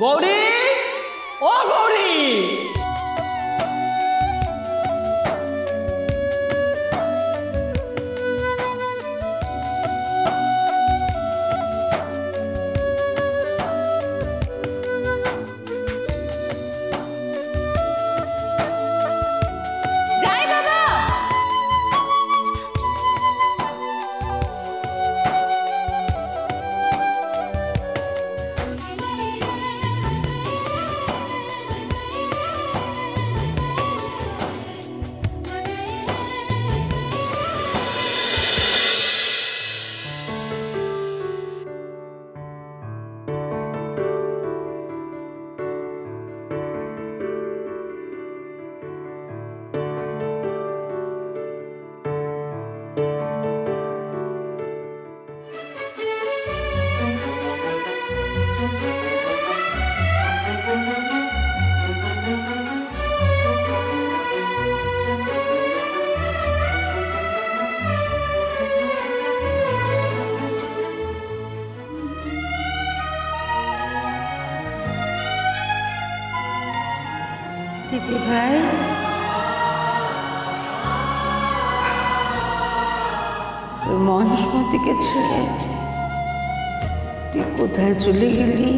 গৌরী, ও গৌরী, দিদি ভাই, তুই মহেশমতিকে ছেড়ে তুই কোথায় চলে গেলি?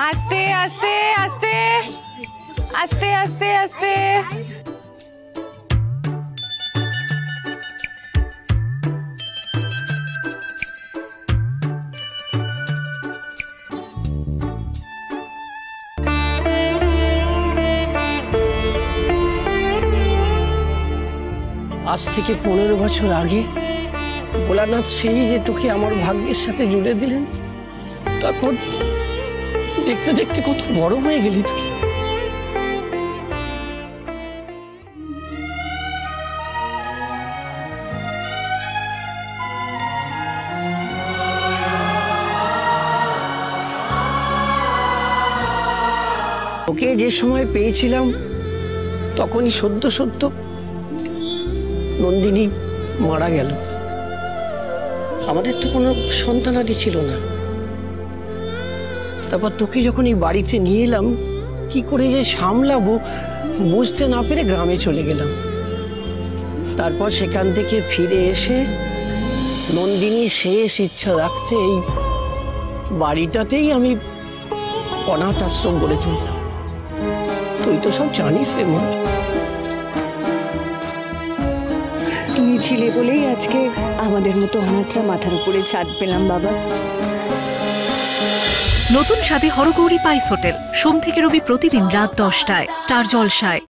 আস্তে আস্তে আস্তে আস্তে আস্তে আস্তে আজ থেকে 15 বছর আগে ভোলানাথ সেই যে তোকে আমার ভাগ্যের সাথে জুড়ে দিলেন, তারপর দেখতে দেখতে কত বড় হয়ে গেলি তুই। ওকে যে সময় পেয়েছিলাম তখনই সদ্য সদ্য নন্দিনী মারা গেল। আমাদের তো কোনো সন্তানাদি ছিল না। তারপর তোকে যখন এই বাড়িতে নিয়ে এলাম, কি করে যে সামলাবো বুঝতে না পেরে গ্রামে চলে গেলাম। তারপর সেখান থেকে ফিরে এসে নন্দিনী শেষ ইচ্ছা রাখতে এই বাড়িটাতেই আমি অনাথ আশ্রম গড়ে তুললাম। তুই তো সব জানিস রে মা। তুমি ছিলে বলেই আজকে আমাদের মতো অনাথরা মাথার উপরে ছাদ পেলাম বাবা। নতুন স্বাদে হরগৌরী পাইস হোটেল, সোম থেকে রবি প্রতিদিন রাত 10টায়, স্টার জলসায়।